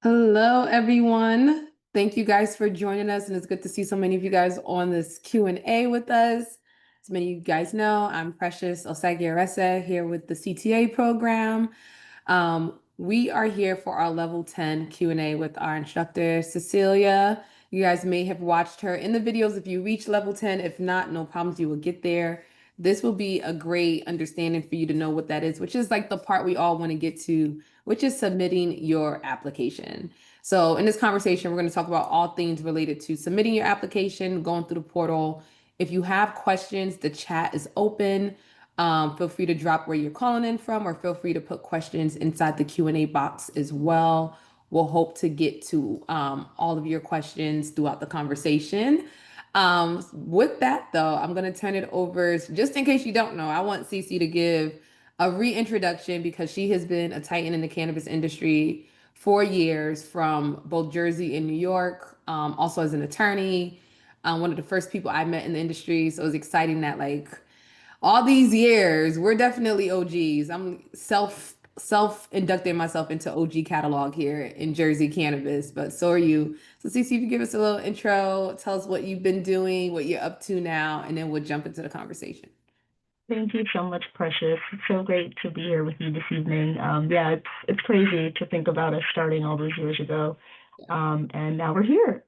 Hello, everyone. Thank you guys for joining us, and it's good to see so many of you guys on this Q&A with us. As many of you guys know, I'm Precious Osagiarese here with the CTA program. We are here for our level 10 Q&A with our instructor, Cecilia. You guys may have watched her in the videos if you reach level 10. If not, no problems, you will get there. This will be a great understanding for you to know what that is, which is like the part we all want to get to, which is submitting your application. So in this conversation, we're going to talk about all things related to submitting your application, going through the portal. If you have questions, the chat is open. Feel free to drop where you're calling in from, or feel free to put questions inside the Q&A box as well. We'll hope to get to all of your questions throughout the conversation. With that, though, I'm going to turn it over, just in case you don't know, I want Cece to give a reintroduction because she has been a titan in the cannabis industry for years from both Jersey and New York, also as an attorney. One of the first people I met in the industry. So it was exciting that like all these years, we're definitely OGs. I'm self inducting myself into OG catalog here in Jersey cannabis, but so are you. So Cece, if you give us a little intro, tell us what you've been doing, what you're up to now, and then we'll jump into the conversation. Thank you so much, Precious. It's so great to be here with you this evening. Yeah, it's crazy to think about us starting all those years ago, and now we're here.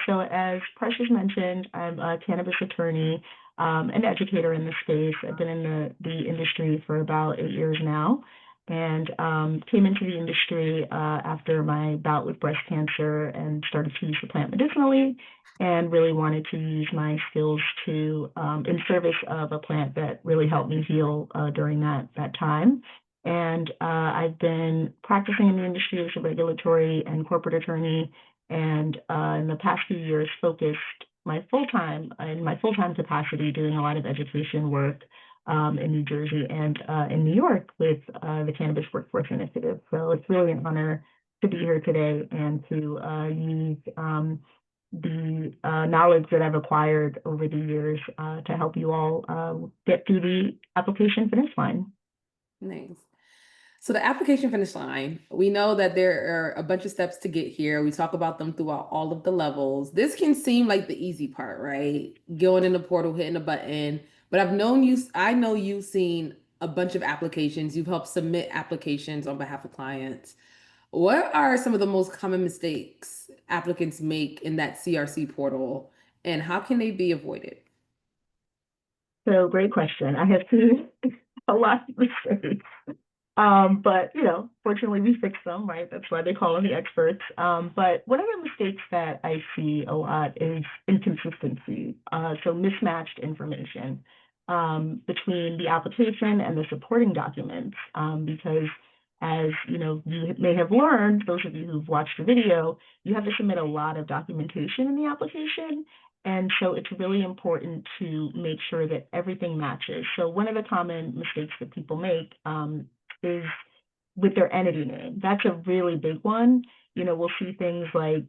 So as Precious mentioned, I'm a cannabis attorney, an educator in the space. I've been in the industry for about 8 years now, and came into the industry after my bout with breast cancer and started to use the plant medicinally and really wanted to use my skills to in service of a plant that really helped me heal during that time. And I've been practicing in the industry as a regulatory and corporate attorney, and in the past few years focused in my full-time capacity doing a lot of education work in New Jersey and in New York with the Cannabis Workforce Initiative. So it's really an honor to be here today and to use the knowledge that I've acquired over the years to help you all get through the application finish line. Nice. So the application finish line, we know that there are a bunch of steps to get here. We talk about them throughout all of the levels. This can seem like the easy part, right? Going in the portal, hitting a button. But I know you've seen a bunch of applications. You've helped submit applications on behalf of clients. What are some of the most common mistakes applicants make in that CRC portal, and how can they be avoided? So great question. I have seen a lot of mistakes. But fortunately we fix them, right? That's why they call them the experts. But one of the mistakes that I see a lot is inconsistency. So mismatched information between the application and the supporting documents. Because as you may have learned, those of you who've watched the video, you have to submit a lot of documentation in the application. And so it's really important to make sure that everything matches. So one of the common mistakes that people make is with their entity name. That's a really big one. We'll see things like,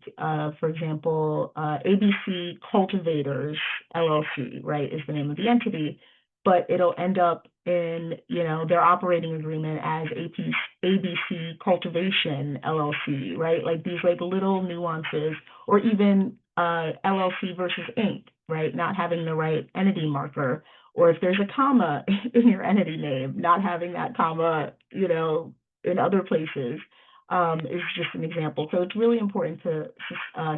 for example, ABC Cultivators LLC, right, is the name of the entity, but it'll end up in, their operating agreement as ABC Cultivation LLC, right? Like these like little nuances, or even LLC versus Inc., right? Not having the right entity marker, or if there's a comma in your entity name, not having that comma, in other places, is just an example. So it's really important to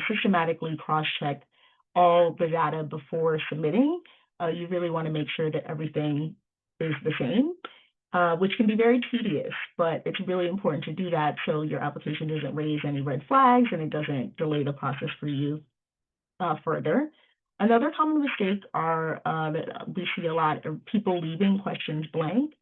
systematically cross-check all the data before submitting. You really want to make sure that everything is the same, which can be very tedious, but it's really important to do that so your application doesn't raise any red flags and it doesn't delay the process for you further. Another common mistake that we see a lot are people leaving questions blank.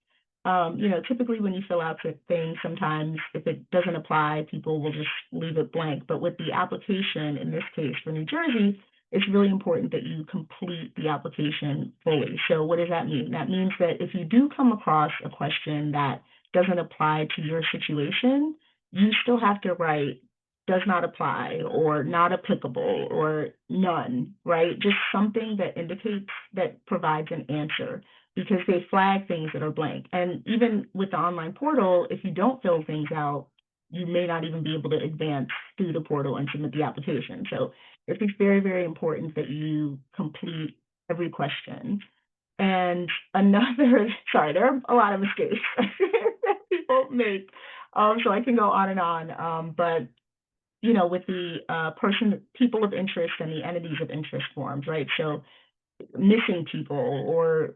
Typically when you fill out the thing, sometimes if it doesn't apply, people will just leave it blank. But with the application, in this case for New Jersey, it's really important that you complete the application fully. So what does that mean? That means that if you do come across a question that doesn't apply to your situation, you still have to write does not apply or not applicable or none, right? Just something that indicates, that provides an answer, because they flag things that are blank. And even with the online portal, if you don't fill things out, you may not even be able to advance through the portal and submit the application. So it's very, very important that you complete every question. And another, sorry, there are a lot of mistakes that people make. So I can go on and on. But you know, with the people of interest and the entities of interest forms, right? So missing people or,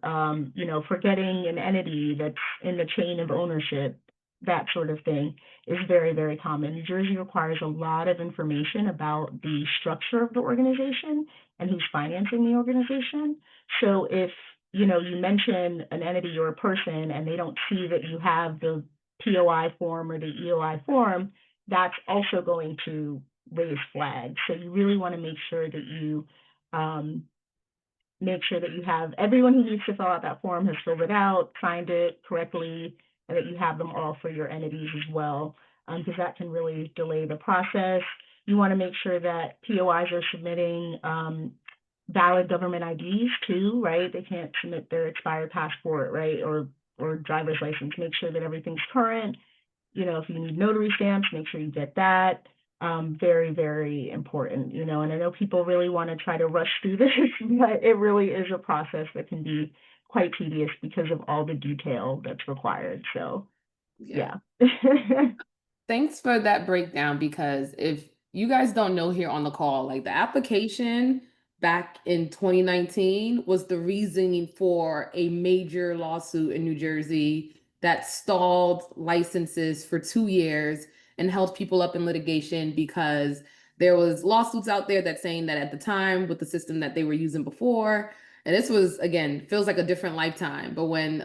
you know, forgetting an entity that's in the chain of ownership, that sort of thing is very, very common. New Jersey requires a lot of information about the structure of the organization and who's financing the organization. So if, you know, you mention an entity or a person and they don't see that you have the POI form or the EOI form, that's also going to raise flags. So you really want to make sure that you have everyone who needs to fill out that form has filled it out, signed it correctly, and that you have them all for your entities as well, because that can really delay the process. You want to make sure that POIs are submitting valid government IDs too, right? They can't submit their expired passport, right, or driver's license. Make sure that everything's current. You know, if you need notary stamps, make sure you get that. Very, very important, you know, and I know people really want to try to rush through this, but it really is a process that can be quite tedious because of all the detail that's required. So, yeah. Thanks for that breakdown, because if you guys don't know here on the call, like the application back in 2019 was the reasoning for a major lawsuit in New Jersey that stalled licenses for 2 years and held people up in litigation because there was lawsuits out there that saying that at the time with the system that they were using before, and this was, again, feels like a different lifetime, but when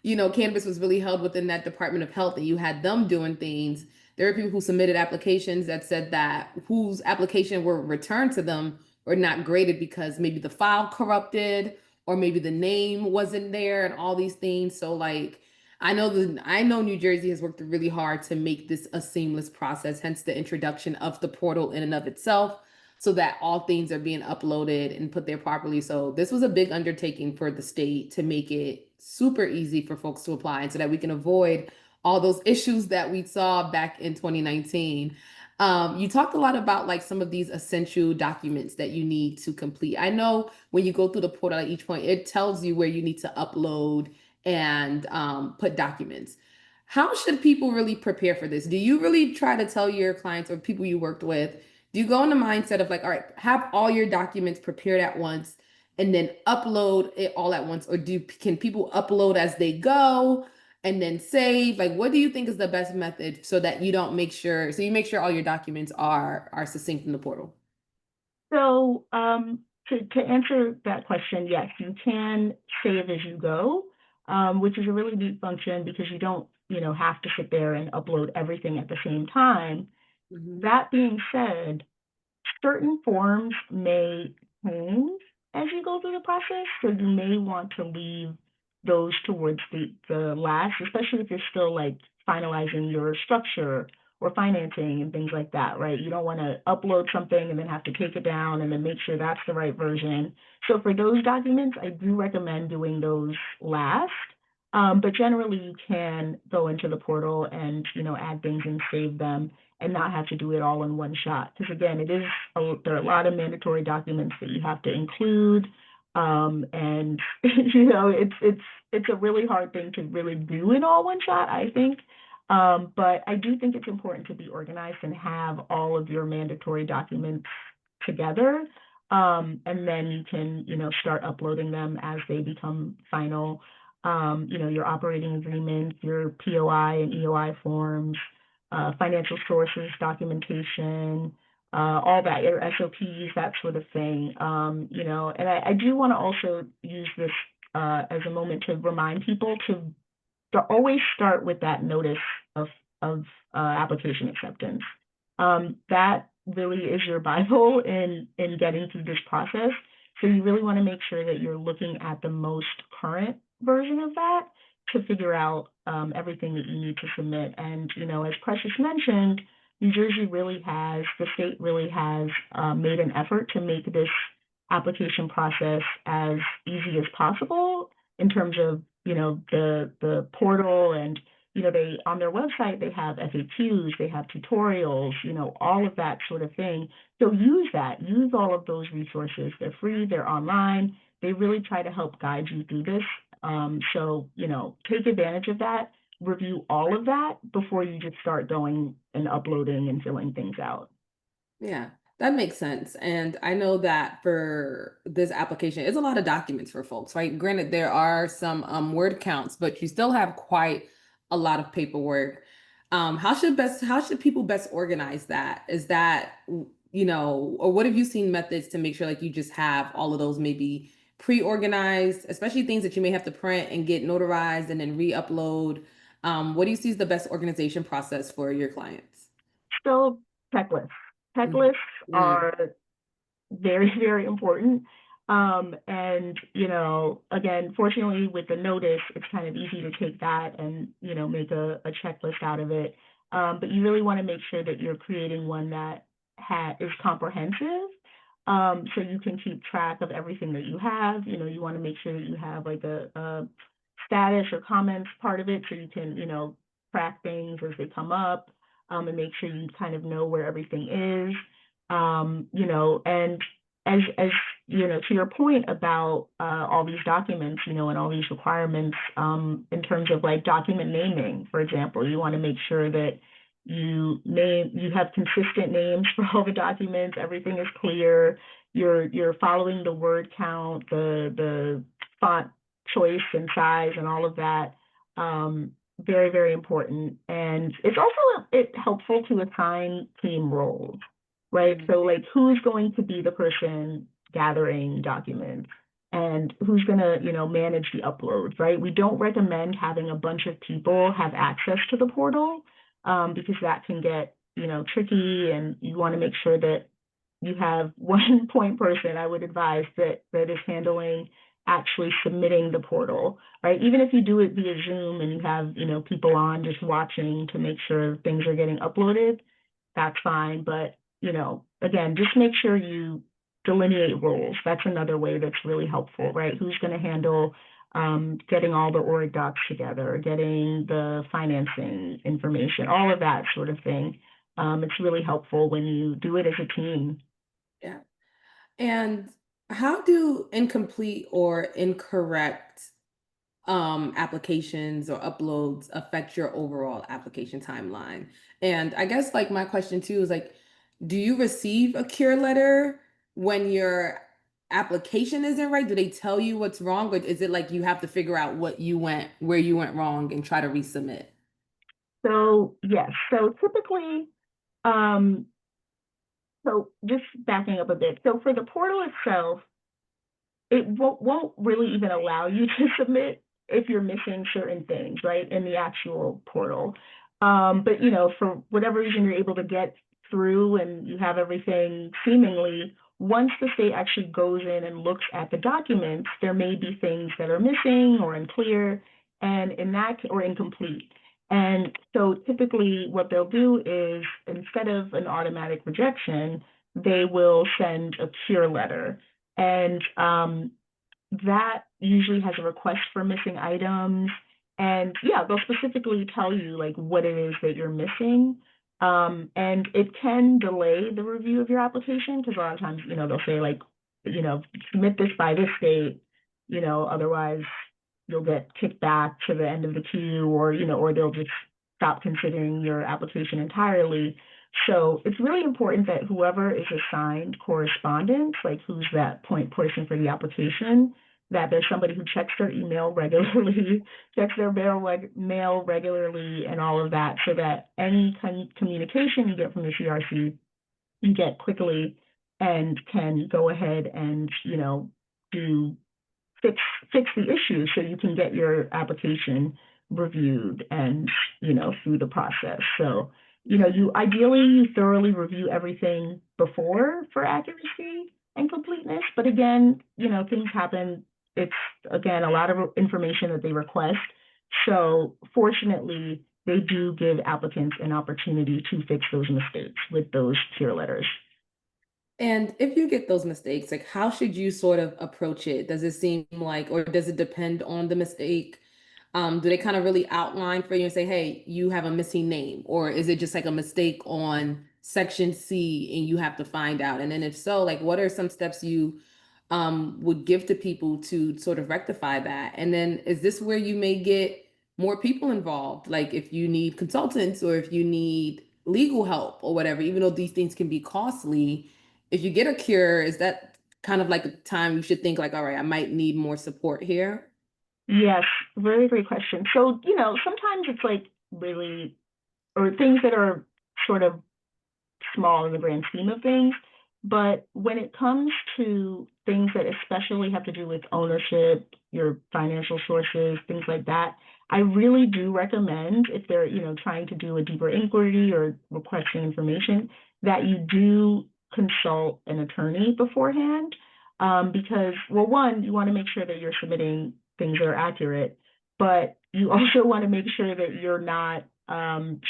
you know, cannabis was really held within that Department of Health and you had them doing things, there were people who submitted applications that said that whose application were returned to them were not graded because maybe the file corrupted or maybe the name wasn't there and all these things. So like I know New Jersey has worked really hard to make this a seamless process, hence the introduction of the portal in and of itself, so that all things are being uploaded and put there properly. So this was a big undertaking for the state to make it super easy for folks to apply, and so that we can avoid all those issues that we saw back in 2019. You talked a lot about like some of these essential documents that you need to complete. I know when you go through the portal at each point, it tells you where you need to upload and put documents. How should people really prepare for this? Do you really try to tell your clients or people you worked with, do you go in the mindset of like, all right, have all your documents prepared at once and then upload it all at once? Or can people upload as they go and then save? Like, what do you think is the best method so that you don't make sure, so you make sure all your documents are succinct in the portal? So, to answer that question, yes, you can save as you go, which is a really neat function because you don't, you know, have to sit there and upload everything at the same time. That being said, certain forms may change as you go through the process, so you may want to leave those towards the last, especially if you're still like finalizing your structure or financing and things like that, right? You don't want to upload something and then have to take it down and then make sure that's the right version. So for those documents, I do recommend doing those last. But generally you can go into the portal and, you know, add things and save them and not have to do it all in one shot. Because again, there are a lot of mandatory documents that you have to include. And you know, it's a really hard thing to really do in all one shot, I think. But I do think it's important to be organized and have all of your mandatory documents together. And then you can, you know, start uploading them as they become final. You know, your operating agreement, your POI and EOI forms, financial sources, documentation, all that, your SOPs, that sort of thing. You know, and I do want to also use this as a moment to remind people to always start with that notice of application acceptance. That really is your Bible in getting through this process. So you really want to make sure that you're looking at the most current version of that to figure out everything that you need to submit. And, you know, as Precious mentioned, New Jersey the state really has made an effort to make this application process as easy as possible in terms of, you know, the portal and they, on their website, they have FAQs, they have tutorials, all of that sort of thing. So use that, use all of those resources. They're free, they're online. They really try to help guide you through this. So, take advantage of that, review all of that before you just start going and uploading and filling things out. Yeah, that makes sense. And I know that for this application, it's a lot of documents for folks, right? Granted, there are some word counts, but you still have quite a lot of paperwork. How should people best organize that? Is that, or what have you seen methods to make sure like you just have all of those maybe pre-organized, especially things that you may have to print and get notarized and then re-upload? What do you see as the best organization process for your clients? So checklists. Mhm. Checklists Mm. are very, very important. And, again, fortunately with the notice, it's kind of easy to take that and, make a checklist out of it. But you really want to make sure that you're creating one that is comprehensive. So you can keep track of everything that you have. You want to make sure that you have like a status or comments part of it so you can, track things as they come up, and make sure you kind of know where everything is. And as to your point about all these documents, and all these requirements, in terms of like document naming, for example, you want to make sure that you have consistent names for all the documents, everything is clear, you're following the word count, the font choice and size and all of that. Very, very important. And it's also helpful to assign team roles, right? Mm. So like who's going to be the person gathering documents and who's going to, manage the uploads, right? We don't recommend having a bunch of people have access to the portal, because that can get, tricky, and you want to make sure that you have one point person, I would advise, that is handling actually submitting the portal, right? Even if you do it via Zoom and you have, people on just watching to make sure things are getting uploaded, that's fine. But, again, just make sure you delineate roles. That's another way that's really helpful, right? Who's going to handle getting all the org docs together, getting the financing information, all of that sort of thing. It's really helpful when you do it as a team. Yeah. And how do incomplete or incorrect applications or uploads affect your overall application timeline? And I guess like my question too is like, do you receive a cure letter when your application isn't right? Do they tell you what's wrong, or is it like you have to figure out where you went wrong and try to resubmit? So yes, so typically, um, so just backing up a bit. So for the portal itself, it won't really even allow you to submit if you're missing certain things, right, in the actual portal. But for whatever reason you're able to get through and you have everything seemingly, once the state actually goes in and looks at the documents, there may be things that are missing or unclear, and or incomplete. And so typically what they'll do is, instead of an automatic rejection, they will send a cure letter. And that usually has a request for missing items. And yeah, they'll specifically tell you like what it is that you're missing. And it can delay the review of your application because a lot of times, they'll say like, submit this by this date, otherwise you'll get kicked back to the end of the queue, or they'll just stop considering your application entirely. So it's really important that whoever is assigned correspondence, like who's that point person for the application, that there's somebody who checks their email regularly, checks their mail regularly, and all of that, so that any communication you get from the CRC, you get quickly and can go ahead and, do fix fix the issue so you can get your application reviewed and through the process. So you ideally you thoroughly review everything before for accuracy and completeness, but again, things happen. It's again a lot of information that they request, so fortunately they do give applicants an opportunity to fix those mistakes with those cure letters. And if you get those mistakes, like how should you sort of approach it? Does it seem like, or does it depend on the mistake? Do they kind of really outline for you and say, hey, you have a missing name? Or is it just like a mistake on section C and you have to find out? And then if so, like what are some steps you would give to people to sort of rectify that? And then is this where you may get more people involved? Like if you need consultants or if you need legal help or whatever, even though these things can be costly, if you get a cure, is that kind of like a time you should think like, all right, I might need more support here? Yes, very great question. So, sometimes it's like really, or things that are sort of small in the grand scheme of things. But when it comes to things that especially have to do with ownership, your financial sources, things like that, I really do recommend if they're, trying to do a deeper inquiry or requesting information, that you do consult an attorney beforehand. Because, well, one, you want to make sure that you're submitting things that are accurate, but you also want to make sure that you're not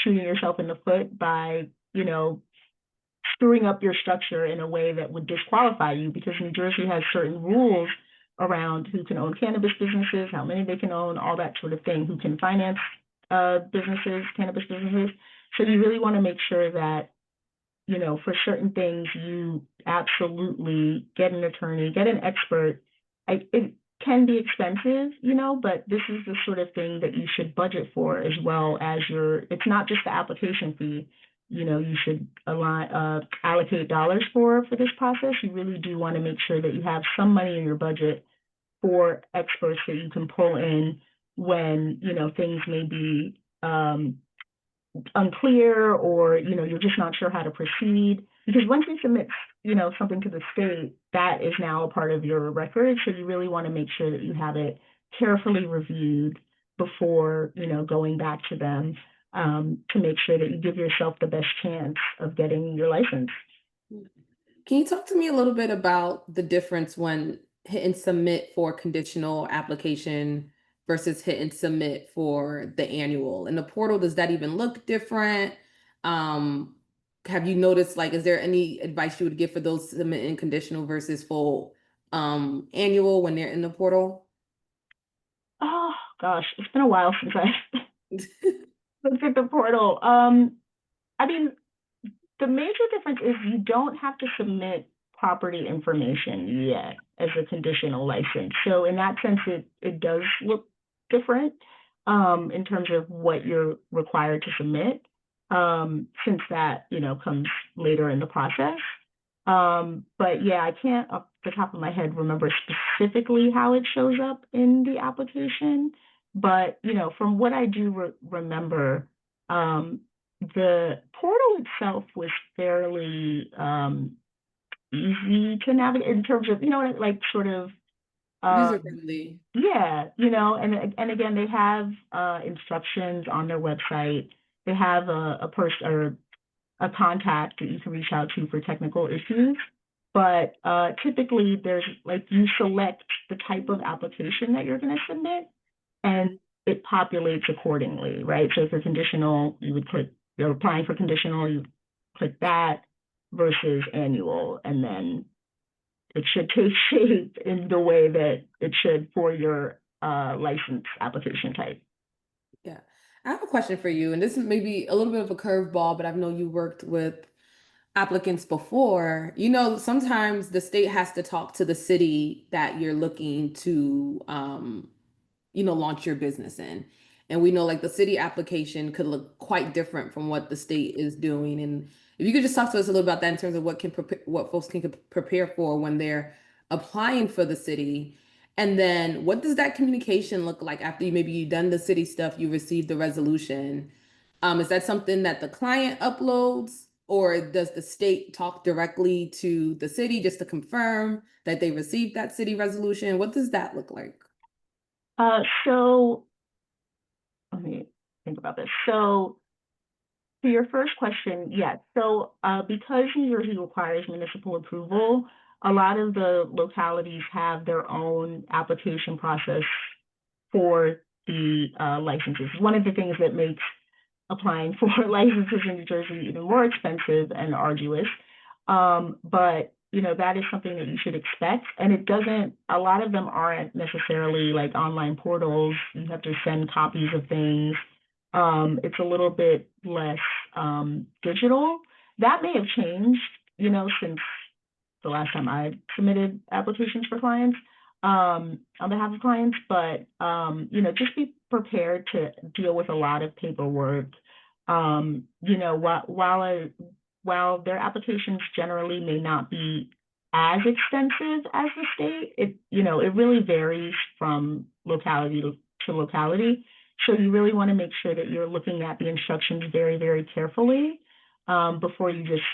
shooting yourself in the foot by, screwing up your structure in a way that would disqualify you, because New Jersey has certain rules around who can own cannabis businesses, how many they can own, all that sort of thing, who can finance businesses, cannabis businesses. So you really want to make sure that, for certain things, you absolutely get an attorney, get an expert. It can be expensive, but this is the sort of thing that you should budget for, as well as it's not just the application fee. You should allocate dollars for this process. You really do want to make sure that you have some money in your budget for experts that you can pull in when, things may be unclear, or you're just not sure how to proceed, because once you submit something to the state, that is now a part of your record. So you really want to make sure that you have it carefully reviewed before going back to them, to make sure that you give yourself the best chance of getting your license. Can you talk to me a little bit about the difference when hit and submit for conditional application versus hit and submit for the annual? In the portal, does that even look different? Um, have you noticed, like, is there any advice you would give for those submitting conditional versus full annual when they're in the portal? Oh gosh, it's been a while since I looked at the portal. I mean, the major difference is you don't have to submit property information yet as a conditional license. So in that sense, it does look different in terms of what you're required to submit, since that, comes later in the process. But yeah, I can't off the top of my head remember specifically how it shows up in the application. But, from what I do remember, the portal itself was fairly easy to navigate in terms of, like sort of, User um, friendly. yeah, and again, they have instructions on their website. They have a person or a contact that you can reach out to for technical issues. But typically, there's like, you select the type of application that you're going to submit, and it populates accordingly, right? So if you're conditional, you would click, you're applying for conditional, you click that versus annual, and then it should take shape in the way that it should for your license application type. Yeah. I have a question for you, and this may be a little bit of a curveball, but I've known you worked with applicants before. Sometimes the state has to talk to the city that you're looking to launch your business in. And we know like the city application could look quite different from what the state is doing. And if you could just talk to us a little about that in terms of what folks can prepare for when they're applying for the city. And then what does that communication look like after you've done the city stuff, you received the resolution? Is that something that the client uploads, or does the state talk directly to the city just to confirm that they received that city resolution? What does that look like? So let me think about this. So to your first question, yes. So because New Jersey requires municipal approval, a lot of the localities have their own application process for the licenses. One of the things that makes applying for licenses in New Jersey even more expensive and arduous. But that is something that you should expect. And it doesn't, a lot of them aren't necessarily like online portals. You have to send copies of things. It's a little bit less digital. That may have changed, since the last time I submitted applications for clients, on behalf of clients, but, just be prepared to deal with a lot of paperwork. While their applications generally may not be as extensive as the state, it really varies from locality to locality. So you really want to make sure that you're looking at the instructions very, very carefully, before you just,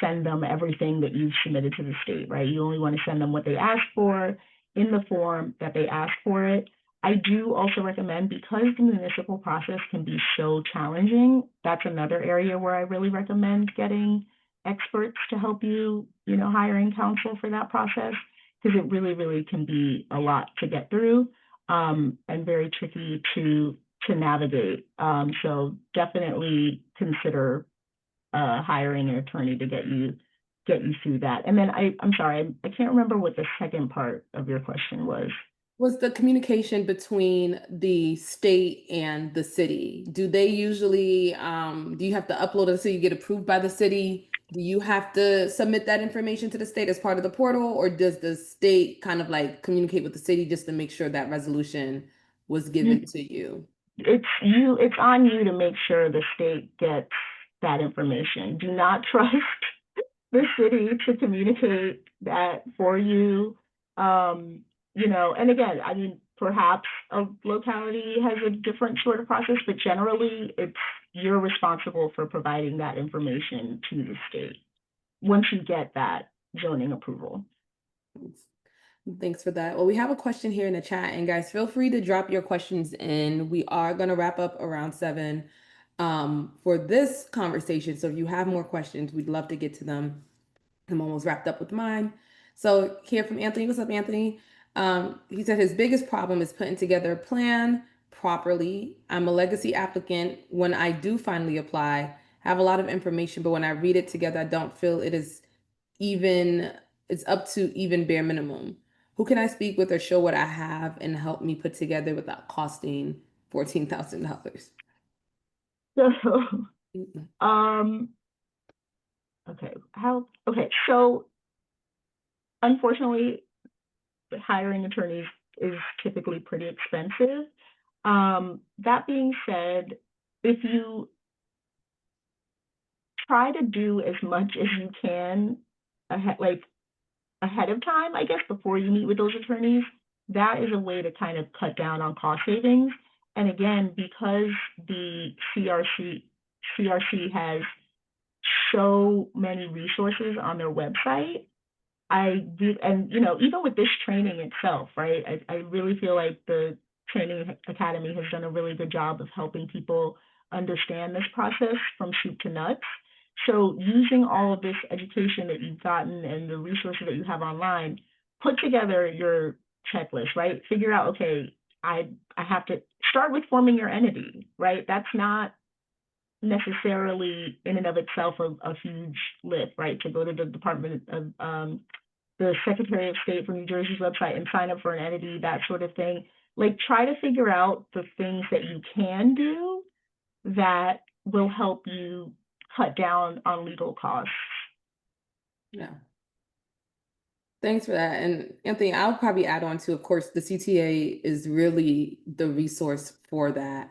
send them everything that you've submitted to the state, right? You only want to send them what they ask for in the form that they ask for it. I do also recommend, because the municipal process can be so challenging, that's another area where I really recommend getting experts to help you, hiring counsel for that process, because it really, really can be a lot to get through, and very tricky to navigate. So definitely consider hiring an attorney to get you through that. And then I'm sorry, I can't remember what the second part of your question was. Was the communication between the state and the city? Do they usually, do you have to upload it so you get approved by the city? Do you have to submit that information to the state as part of the portal, or does the state kind of like communicate with the city just to make sure that resolution was given to you? It's on you to make sure the state gets that information. Do not trust the city to communicate that for you. And again, I mean, perhaps a locality has a different sort of process, but generally you're responsible for providing that information to the state once you get that zoning approval. Thanks for that. Well, we have a question here in the chat, and guys, feel free to drop your questions in. We are going to wrap up around 7 for this conversation. So if you have more questions, we'd love to get to them. I'm almost wrapped up with mine. So here from Anthony. What's up, Anthony? He said his biggest problem is putting together a plan properly. I'm a legacy applicant. When I do finally apply, I have a lot of information, but when I read it together, I don't feel it's up to even bare minimum. Who can I speak with or show what I have and help me put together without costing $14,000? So, so unfortunately, hiring attorneys is typically pretty expensive. That being said, if you try to do as much as you can ahead of time, I guess, before you meet with those attorneys, that is a way to kind of cut down on cost savings. And again, because the CRC has so many resources on their website, even with this training itself, right? I really feel like the Training Academy has done a really good job of helping people understand this process from soup to nuts. So using all of this education that you've gotten and the resources that you have online, put together your checklist, right? Figure out, okay, I have to start with forming your entity, right? That's not necessarily in and of itself a huge lift, right? To go to the Department of the Secretary of State for New Jersey's website and sign up for an entity, that sort of thing. Like, try to figure out the things that you can do that will help you cut down on legal costs. Yeah. Thanks for that. And Anthony, I'll probably add on to, of course, the CTA is really the resource for that.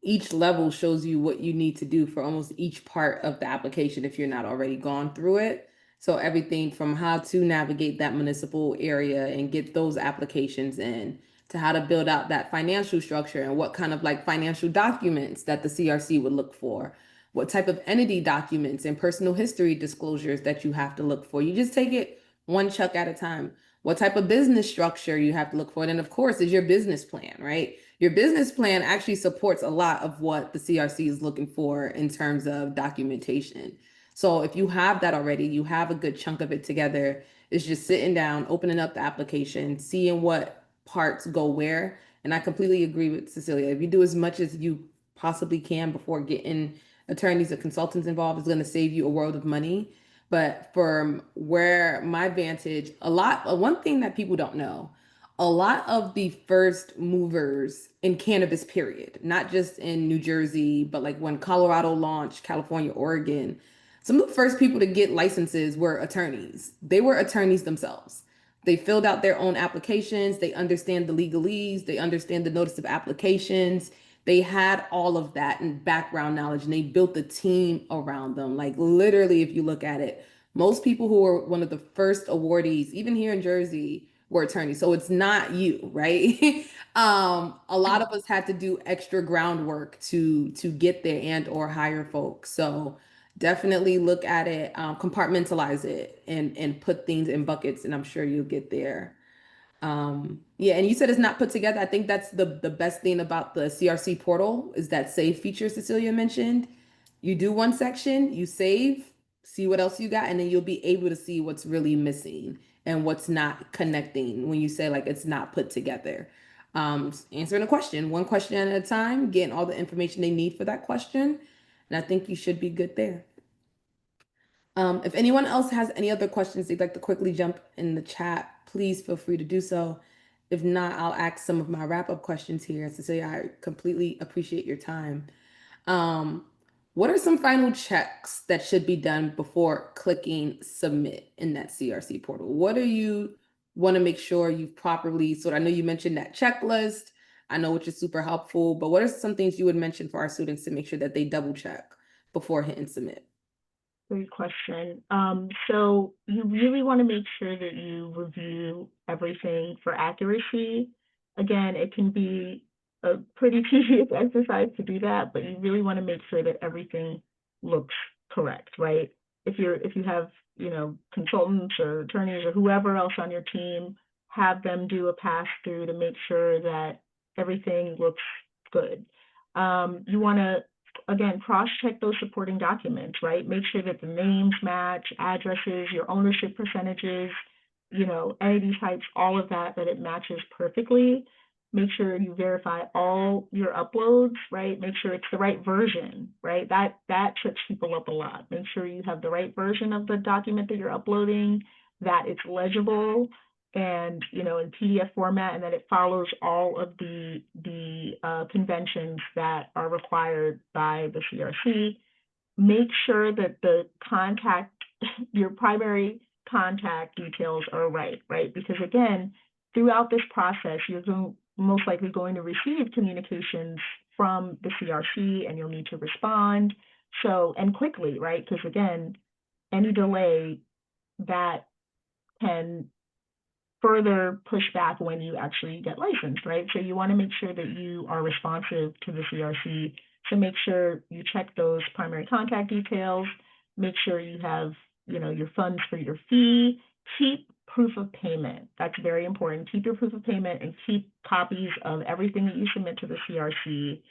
Each level shows you what you need to do for almost each part of the application if you're not already gone through it. So everything from how to navigate that municipal area and get those applications in, to how to build out that financial structure and what kind of like financial documents that the CRC would look for, what type of entity documents and personal history disclosures that you have to look for. You just take it one chuck at a time. What type of business structure you have to look for. And then of course is your business plan, right? Your business plan actually supports a lot of what the CRC is looking for in terms of documentation. So if you have that already, you have a good chunk of it together. It's just sitting down, opening up the application, seeing what parts go where. And I completely agree with Cecilia. If you do as much as you possibly can before getting attorneys or consultants involved, it's going to save you a world of money. But from where my vantage, one thing that people don't know, a lot of the first movers in cannabis, period, not just in New Jersey, but like when Colorado launched, California, Oregon, some of the first people to get licenses were attorneys. They were attorneys themselves. They filled out their own applications. They understand the legalese. They understand the notice of applications. They had all of that and background knowledge, and they built the team around them. Like literally, if you look at it, most people who were one of the first awardees, even here in Jersey, were attorneys. So it's not you, right? A lot of us had to do extra groundwork to get there and or hire folks. So definitely look at it, compartmentalize it, and put things in buckets, and I'm sure you'll get there. Yeah, and you said it's not put together. I think that's the best thing about the CRC portal is that save feature Cecilia mentioned. You do one section, you save, see what else you got, and then you'll be able to see what's really missing and what's not connecting when you say like it's not put together. Answering a question, one question at a time, getting all the information they need for that question, and I think you should be good there. If anyone else has any other questions they'd like to quickly jump in the chat, please feel free to do so. If not, I'll ask some of my wrap-up questions here. Cecilia, I completely appreciate your time. Um, what are some final checks that should be done before clicking submit in that CRC portal? What do you want to make sure you've properly, so I know you mentioned that checklist, I know which is super helpful, but what are some things you would mention for our students to make sure that they double check before hitting submit? Great question. So you really want to make sure that you review everything for accuracy. Again, it can be a pretty tedious exercise to do that, but you really want to make sure that everything looks correct, right? If you have, consultants or attorneys or whoever else on your team, have them do a pass through to make sure that everything looks good. You want to again, cross-check those supporting documents, right? Make sure that the names match, addresses, your ownership percentages, entity types, all of that, that it matches perfectly. Make sure you verify all your uploads, right? Make sure it's the right version, right? That trips people up a lot. Make sure you have the right version of the document that you're uploading, that it's legible, and in PDF format, and that it follows all of the conventions that are required by the CRC. Make sure that the contact, your primary contact details are right? Because again, throughout this process, you're most likely going to receive communications from the CRC, and you'll need to respond. So, and quickly, right? Because again, any delay that can further push back when you actually get licensed, right? So you want to make sure that you are responsive to the CRC. So make sure you check those primary contact details, make sure you have, your funds for your fee, keep proof of payment. That's very important. Keep your proof of payment and keep copies of everything that you submit to the CRC.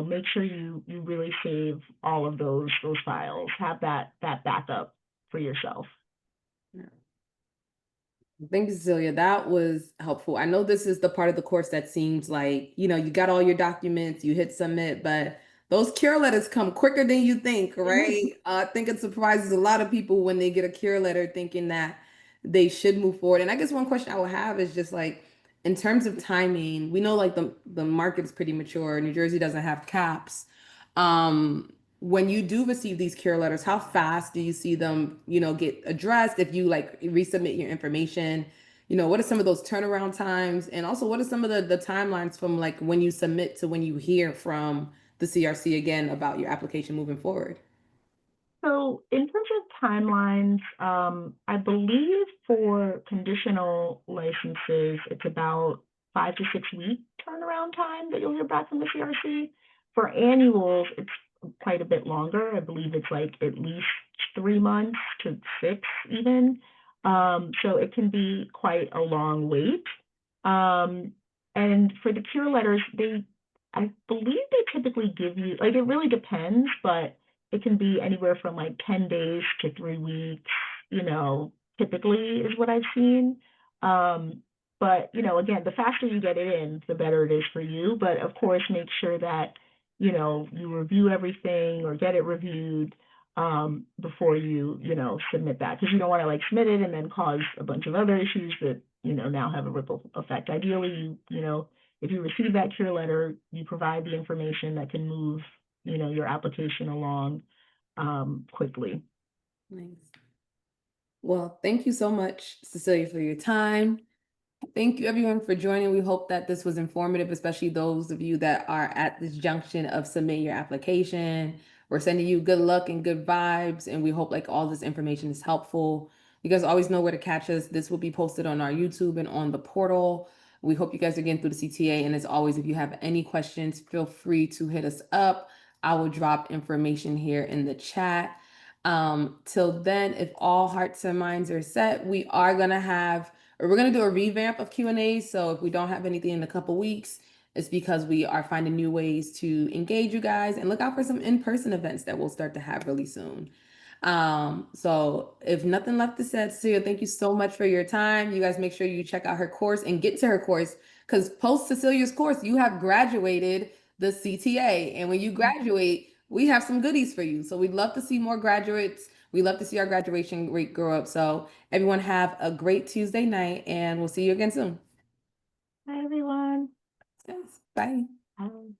Make sure you really save all of those files. Have that backup for yourself. Thank you, Cecilia. That was helpful. I know this is the part of the course that seems like, you got all your documents, you hit submit, but those cure letters come quicker than you think, right? I think it surprises a lot of people when they get a cure letter thinking that they should move forward. And I guess one question I would have is just like, in terms of timing, we know like the market is pretty mature. New Jersey doesn't have caps. When you do receive these cure letters, how fast do you see them, get addressed? If you like resubmit your information, what are some of those turnaround times? And also, what are some of the timelines from like when you submit to when you hear from the CRC again about your application moving forward? So in terms of timelines, I believe for conditional licenses, it's about 5 to 6 week turnaround time that you'll hear back from the CRC. For annuals, it's quite a bit longer. I believe it's like at least 3 months to 6 even. So it can be quite a long wait. And for the cure letters, I believe they typically give you, like, it really depends, but it can be anywhere from like 10 days to 3 weeks, typically is what I've seen. But, again, the faster you get it in, the better it is for you. But of course, make sure that, you review everything or get it reviewed. before you, submit that, because you don't want to like submit it and then cause a bunch of other issues that, now have a ripple effect. Ideally, if you receive that cure letter, you provide the information that can move, your application along, quickly. Nice. Well, thank you so much, Cecilia, for your time. Thank you everyone for joining. We hope that this was informative, especially those of you that are at this junction of submitting your application. We're sending you good luck and good vibes, and we hope like all this information is helpful. You guys always know where to catch us. This will be posted on our YouTube and on the portal. We hope you guys are getting through the CTA. And as always, if you have any questions, feel free to hit us up. I will drop information here in the chat. Till then, if all hearts and minds are set, we're gonna do a revamp of Q&A. So if we don't have anything in a couple weeks, it's because we are finding new ways to engage you guys, and look out for some in-person events that we'll start to have really soon. So if nothing left is said, Cecilia, thank you so much for your time. You guys make sure you check out her course and get to her course, because post Cecilia's course, you have graduated the CTA. And when you graduate, we have some goodies for you. So we'd love to see more graduates. We love to see our graduation rate grow up. So everyone have a great Tuesday night, and we'll see you again soon. Hi, everyone. Thanks. Bye. Bye.